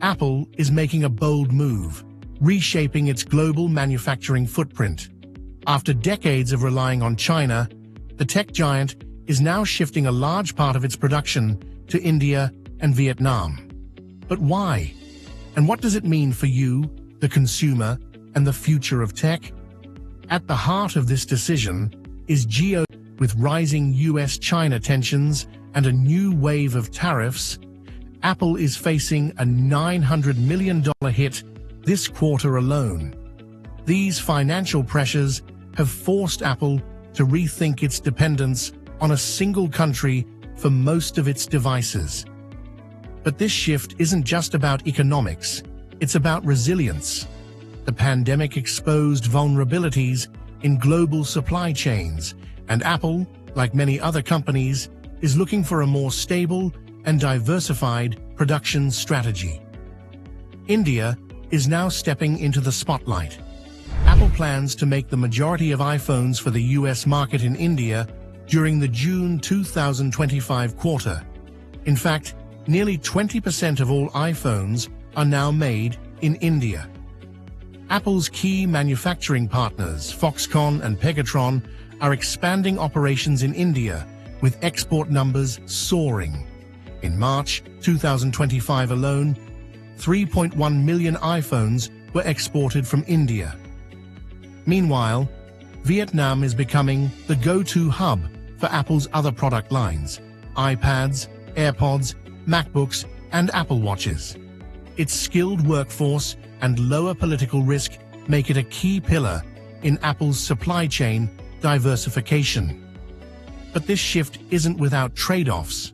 Apple is making a bold move, reshaping its global manufacturing footprint. After decades of relying on China, the tech giant is now shifting a large part of its production to India and Vietnam. But why? And what does it mean for you, the consumer, and the future of tech? At the heart of this decision is geopolitics. With rising US-China tensions and a new wave of tariffs, Apple is facing a $900 million hit this quarter alone. These financial pressures have forced Apple to rethink its dependence on a single country for most of its devices. But this shift isn't just about economics, it's about resilience. The pandemic exposed vulnerabilities in global supply chains, and Apple, like many other companies, is looking for a more stable and diversified production strategy. India is now stepping into the spotlight. Apple plans to make the majority of iPhones for the US market in India during the June 2025 quarter. In fact, nearly 20% of all iPhones are now made in India. Apple's key manufacturing partners, Foxconn and Pegatron, are expanding operations in India, with export numbers soaring. In March 2025 alone, 3.1 million iPhones were exported from India. Meanwhile, Vietnam is becoming the go-to hub for Apple's other product lines: iPads, AirPods, MacBooks, and Apple Watches. Its skilled workforce and lower political risk make it a key pillar in Apple's supply chain diversification. But this shift isn't without trade-offs.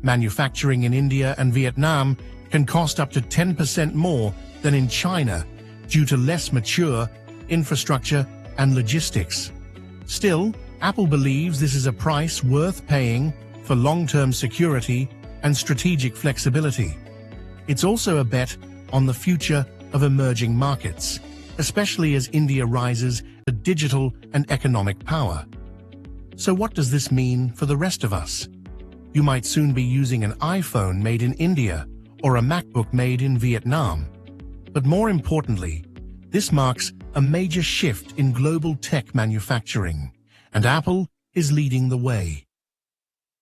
Manufacturing in India and Vietnam can cost up to 10% more than in China due to less mature infrastructure and logistics. Still, Apple believes this is a price worth paying for long-term security and strategic flexibility. It's also a bet on the future of emerging markets, especially as India rises to digital and economic power. So what does this mean for the rest of us? You might soon be using an iPhone made in India or a MacBook made in Vietnam. But more importantly, this marks a major shift in global tech manufacturing, and Apple is leading the way.